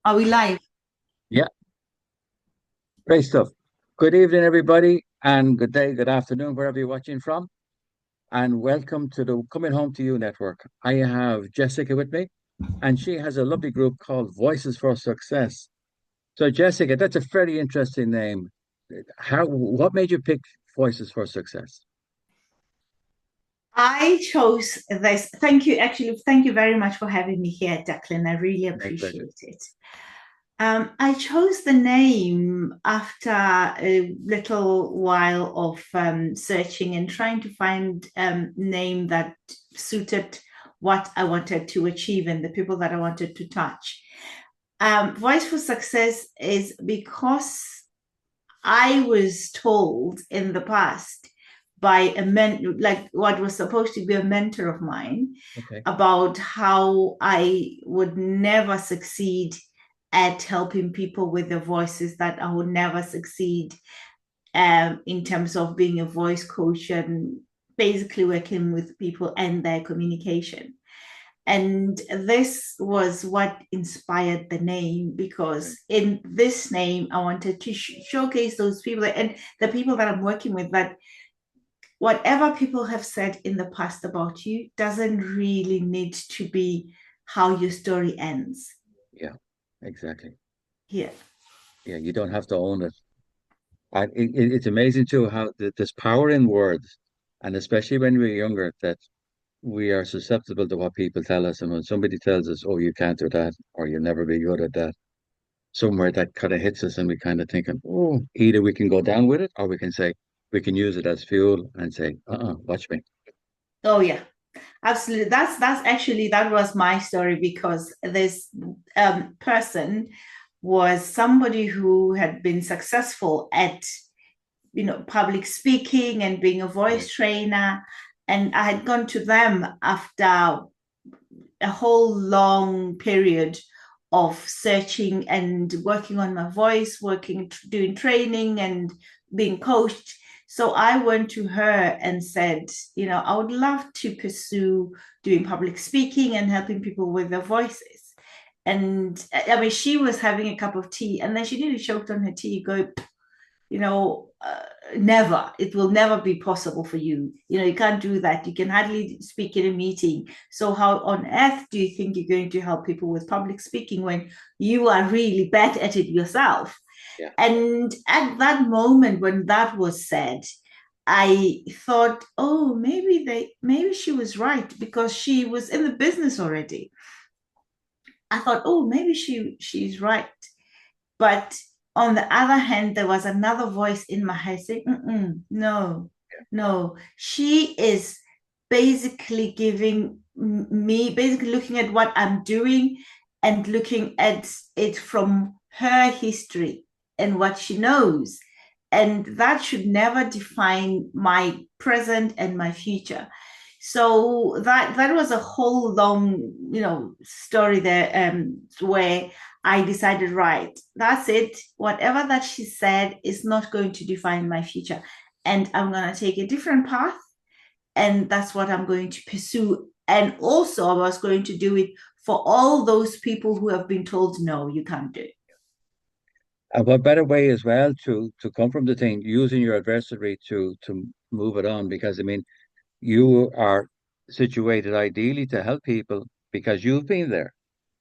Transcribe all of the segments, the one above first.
Are we live? Yeah, great stuff. Good evening, everybody, and good day, good afternoon, wherever you're watching from. And welcome to the Coming Home to You network. I have Jessica with me, and she has a lovely group called Voices for Success. So, Jessica, that's a very interesting name. What made you pick Voices for Success? I chose this. Thank you. Actually, thank you very much for having me here, Declan. I really My pleasure. appreciate it. I chose the name after a little while of searching and trying to find a name that suited what I wanted to achieve and the people that I wanted to touch. Voice for Success is because I was told in the past by like what was supposed to be a mentor of mine, Okay. about how I would never succeed at helping people with their voices, that I would never succeed in terms of being a voice coach and basically working with people and their communication. And this was what inspired the name, Right. because in this name, I wanted to showcase those people and the people that I'm working with, that whatever people have said in the past about you doesn't really need to be how your story ends. Yeah, exactly. Yeah. Yeah, you don't have to own it. And it's amazing too how there's power in words, and especially when we're younger, that we are susceptible to what people tell us. And when somebody tells us, oh, you can't do that, or you'll never be good at that, somewhere that kind of hits us and we kind of thinking, oh, either we can go down with it or we can say, we can use it as fuel and say, watch me. Oh yeah. Absolutely. That's actually that was my story, because this person was somebody who had been successful at public speaking and being a Right. voice trainer, and I had gone to them after a whole long period of searching and working on my voice, working, doing training and being coached. So I went to her and said, I would love to pursue doing public speaking and helping people with their voices. And I mean, she was having a cup of tea, and then she nearly choked on her tea, go, you know, never, it will never be possible for you. You can't do that. You can hardly speak in a meeting. So, how on earth do you think you're going to help people with public speaking when you are really bad at it yourself? Yeah. And at that moment when that was said, I thought, oh, maybe she was right, because she was in the business already. I thought, oh, maybe she's right. But on the other hand, there was another voice in my head saying, no, no. She is basically giving me, basically looking at what I'm doing and looking at it from her history and what she knows. And that should never define my present and my future. So that was a whole long, story there, where I decided, right, that's it. Whatever that she said is not going to define my future. And I'm going to take a different path. And that's what I'm going to pursue. And also, I was going to do it for all those people who have been told, no, you can't do it. And what better way as well to come from the thing, using your adversary to move it on, because I mean, you are situated ideally to help people because you've been there.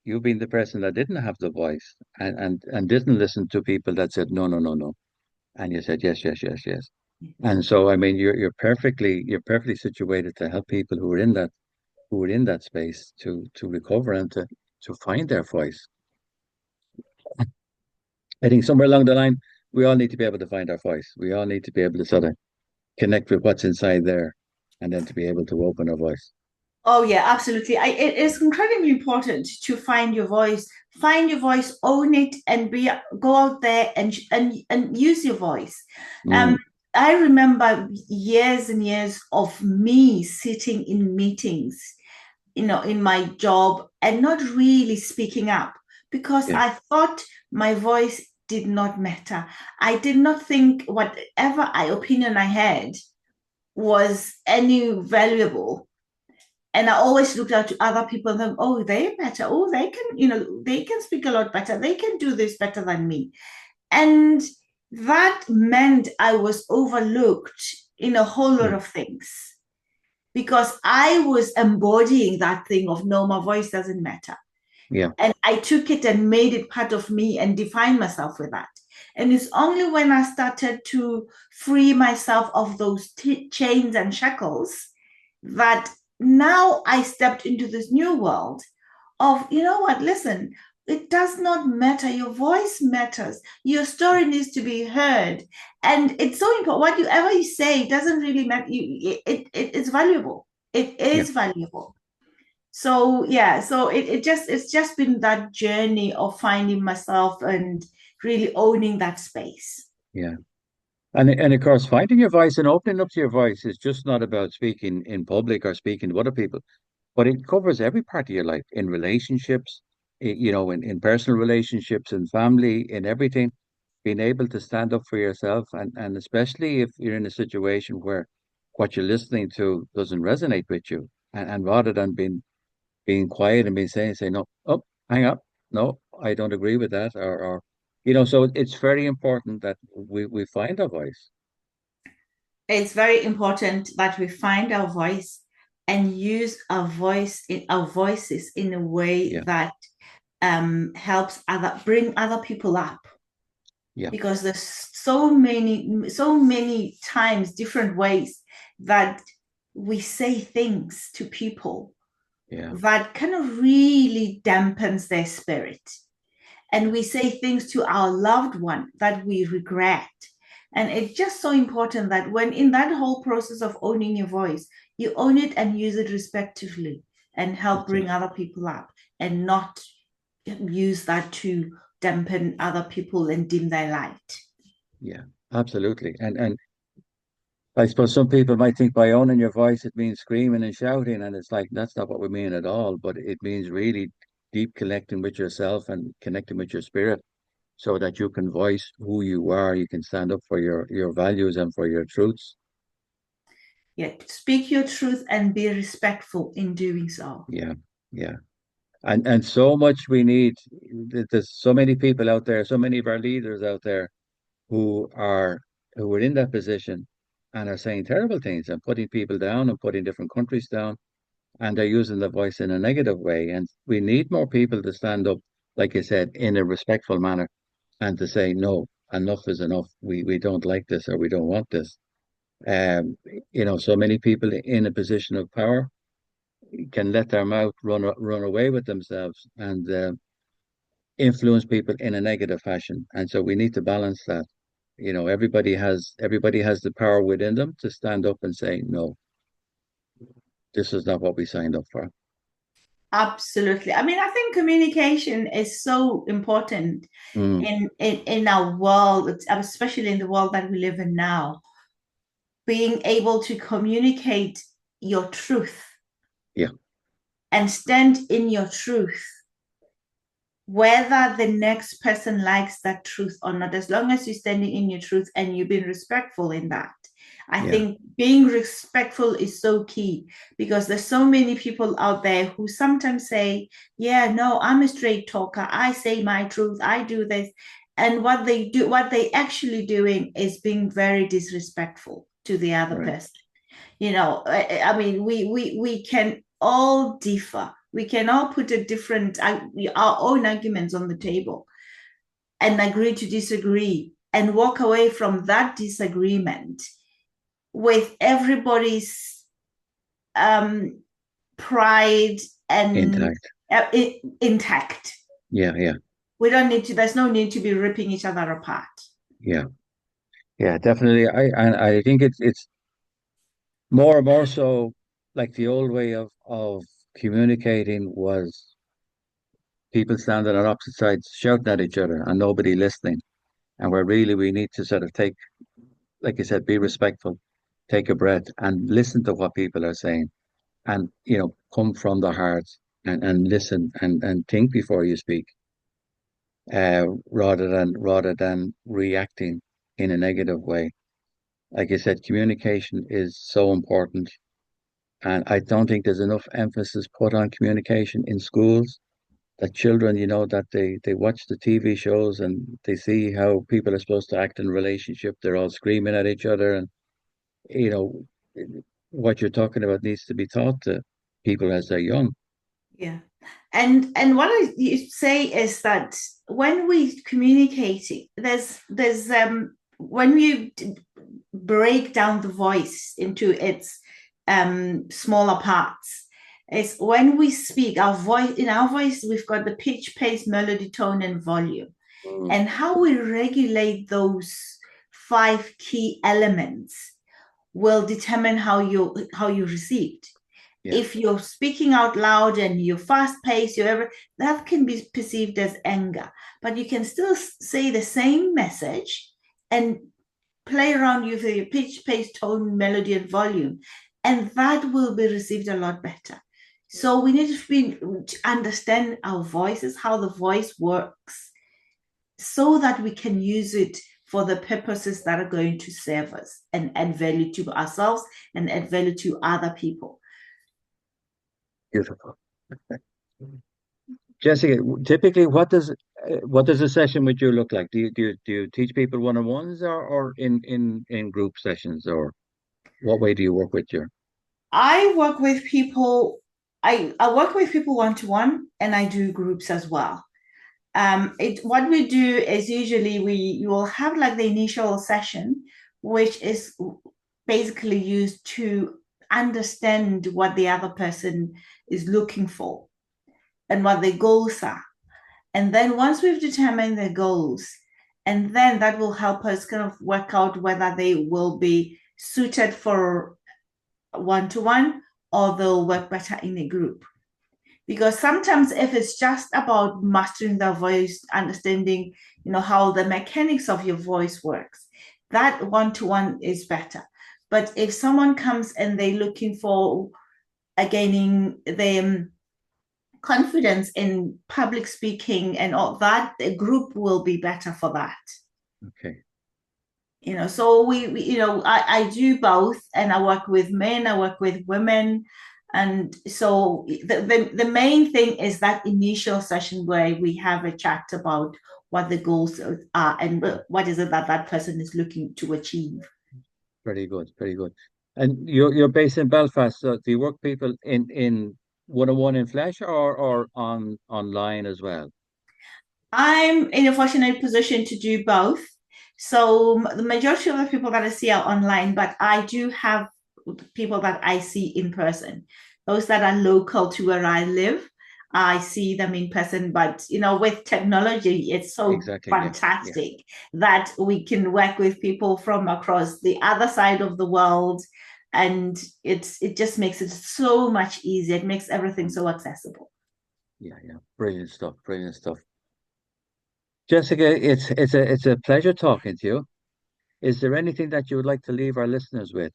You've been the person that didn't have the voice and didn't listen to people that said no, no, no, no. And you said yes, yes, yes, yes. And so I mean you're perfectly situated to help people who are in that space to recover and to find their voice. I think somewhere along the line we all need to be able to find our voice. We all need to be able to sort of connect with what's inside there and then to be able to open our voice. Oh yeah, absolutely. It is incredibly important to find your voice, own it, and go out there and use your voice. Um, Mm, I remember years and years of me sitting in meetings, in my job, and not really speaking up, because yeah, I thought my voice did not matter. I did not think whatever opinion I had was any valuable. And I always looked out to other people and think, oh, they're better. Oh, they can, they can speak a lot better. They can do this better than me. And that meant I was overlooked in a whole lot Mm. of things because I was embodying that thing of no, my voice doesn't matter. Yeah, And I took it and made it part of me and defined myself with that. And it's only when I started to free myself of those chains and shackles that now I stepped into this new world of, you know what, listen, it does not matter. Your voice matters. Your story needs to be heard. And it's so important. Whatever you say doesn't really matter. It's valuable. It yeah, is valuable. So yeah, so it's just been that journey of finding myself and really owning that space. yeah. And of course, finding your voice and opening up to your voice is just not about speaking in public or speaking to other people, but it covers every part of your life in relationships, in personal relationships, in family, in everything. Being able to stand up for yourself, and especially if you're in a situation where what you're listening to doesn't resonate with you, and rather than being quiet and being saying, say, no, oh, hang up, no, I don't agree with that, or so it's very important that we find our voice. It's very important that we find our voice and use our voices in a way Yeah, that helps bring other people up, yeah, because there's so many times different ways that we say things to people yeah, that kind of really dampens their spirit, and we say things to our loved one that we regret. And it's just so important that when in that whole process of owning your voice, you own it and use it respectively and help that's it. bring other people up, and not use that to dampen other people and dim their light. Yeah, absolutely. And I suppose some people might think by owning your voice it means screaming and shouting, and it's like that's not what we mean at all. But it means really deep connecting with yourself and connecting with your spirit, so that you can voice who you are. You can stand up for your values and for your truths. Yeah, speak your truth and be respectful in doing so. Yeah, yeah. And so much we need. There's so many people out there, so many of our leaders out there who are who are in that position and are saying terrible things and putting people down and putting different countries down, and they're using the voice in a negative way. And we need more people to stand up, like you said, in a respectful manner and to say, no, enough is enough. We don't like this or we don't want this. Um, so many people in a position of power can let their mouth run away with themselves and influence people in a negative fashion. And so we need to balance that. Everybody has the power within them to stand up and say, no, this is not what we signed up for. Absolutely. I mean, I think communication is so important Mm, in our world, especially in the world that we live in now. Being able to communicate your truth yeah, and stand in your truth, whether the next person likes that truth or not, as long as you're standing in your truth and you've been respectful in that. I yeah, think being respectful is so key, because there's so many people out there who sometimes say, yeah, no, I'm a straight talker. I say my truth. I do this. And what they actually doing is being very disrespectful to the other right. person. I mean, we can all differ. We can all put a different our own arguments on the table and agree to disagree and walk away from that disagreement with everybody's um, pride and Intact. intact. Yeah, yeah, We don't need to. There's no need to be ripping each other apart. yeah, yeah, definitely. I think it's more and more so like the old way of communicating was people standing on opposite sides shouting at each other and nobody listening. And where really we need to sort of take, like you said, be respectful, take a breath and listen to what people are saying and, come from the heart and listen and think before you speak, rather than reacting in a negative way. Like I said, communication is so important. And I don't think there's enough emphasis put on communication in schools that children, that they watch the TV shows and they see how people are supposed to act in a relationship. They're all screaming at each other, and you know what you're talking about needs to be taught to people as they're young. Yeah. And what I you say is that when we communicate, there's when you break down the voice into its smaller parts, it's when we speak our voice in our voice we've got the pitch, pace, melody, tone, and volume, Mm, and how we regulate those five key elements will determine how you received. yeah, If you're speaking out loud and you're fast paced, that can be perceived as anger, but you can still say the same message and play around with your pitch, pace, tone, melody, and volume, and that will be received a lot better. So we need to understand our voices, how the voice works, so that we can use it for the purposes that are going to serve us and add value to ourselves and add value to other people. beautiful. Jessica, typically, what does a session with you look like? Do you teach people one-on-ones or in group sessions, or what way do you work with your? I work with people. I work with people one to one, and I do groups as well. What we do is usually we you will have like the initial session, which is basically used to understand what the other person is looking for and what their goals are. And then once we've determined their goals, and then that will help us kind of work out whether they will be suited for one to one or they'll work better in a group. Because sometimes if it's just about mastering the voice, understanding, how the mechanics of your voice works, that one to one is better. But if someone comes and they're looking for gaining the confidence in public speaking and all that, the group will be better for that. Okay, So I do both, and I work with men, I work with women. And so the main thing is that initial session where we have a chat about what the goals are and what is it that that person is looking to achieve. very good, very good. And you're based in Belfast, so do you work people in one-on-one in flesh or online as well? I'm in a fortunate position to do both. So the majority of the people that I see are online, but I do have people that I see in person. Those that are local to where I live, I see them in person. But with technology, it's so Exactly, yeah, yeah, fantastic that we can work with people from across the other side of the world, and it just makes it so much easier. It makes everything so accessible. yeah, yeah. Brilliant stuff, brilliant stuff. Jessica, it's a pleasure talking to you. Is there anything that you would like to leave our listeners with?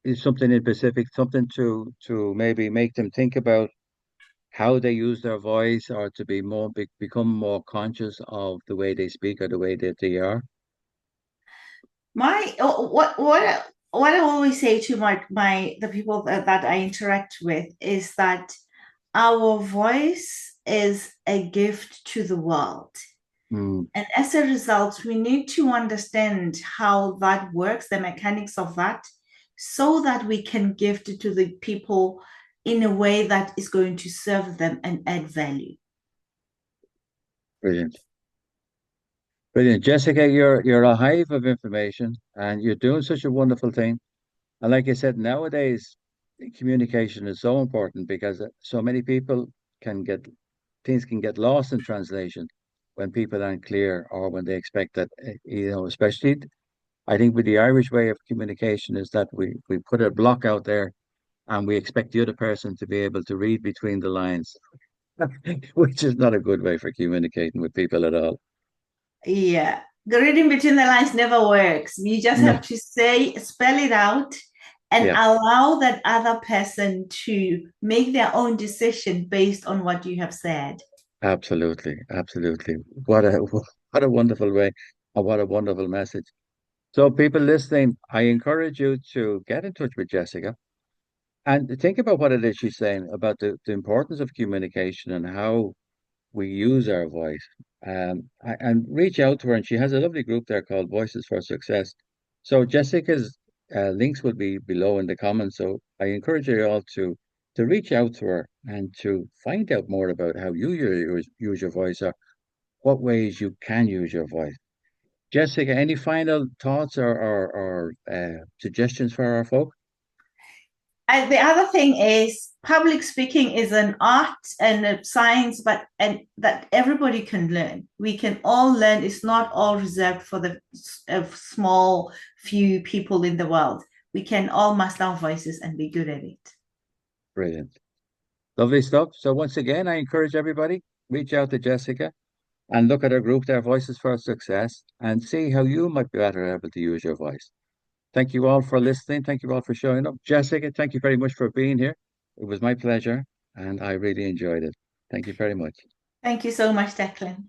Is something in specific, something to maybe make them think about how they use their voice, or to become more conscious of the way they speak or the way that they are? My what I always say to my the people that I interact with is that our voice is a gift to the world. Mm, And as a result, we need to understand how that works, the mechanics of that, so that we can gift it to the people in a way that is going to serve them and add value. brilliant. Brilliant. Jessica, you're a hive of information and you're doing such a wonderful thing. And like I said, nowadays communication is so important because so many people can get things can get lost in translation when people aren't clear or when they expect that, especially I think with the Irish way of communication is that we put a block out there and we expect the other person to be able to read between the lines, which is not a good way for communicating with people at all. Yeah. The reading between the lines never works. You just have No, to spell it out and yeah, allow that other person to make their own decision based on what you have said. absolutely, absolutely. What a what a wonderful way and what a wonderful message. So people listening, I encourage you to get in touch with Jessica and think about what it is she's saying about the importance of communication and how we use our voice. And reach out to her. And she has a lovely group there called Voices for Success. So Jessica's links will be below in the comments. So I encourage you all to reach out to her and to find out more about how you use your voice or what ways you can use your voice. Jessica, any final thoughts or suggestions for our folk? And the other thing is public speaking is an art and a science, but and that everybody can learn. We can all learn. It's not all reserved for the small few people in the world. We can all master our voices and be good at it. Brilliant. Lovely stuff. So once again, I encourage everybody, reach out to Jessica and look at our group there, Voices for Success, and see how you might be better able to use your voice. Thank you all for listening. Thank you all for showing up. Jessica, thank you very much for being here. It was my pleasure, and I really enjoyed it. Thank you very much. Thank you so much, Declan.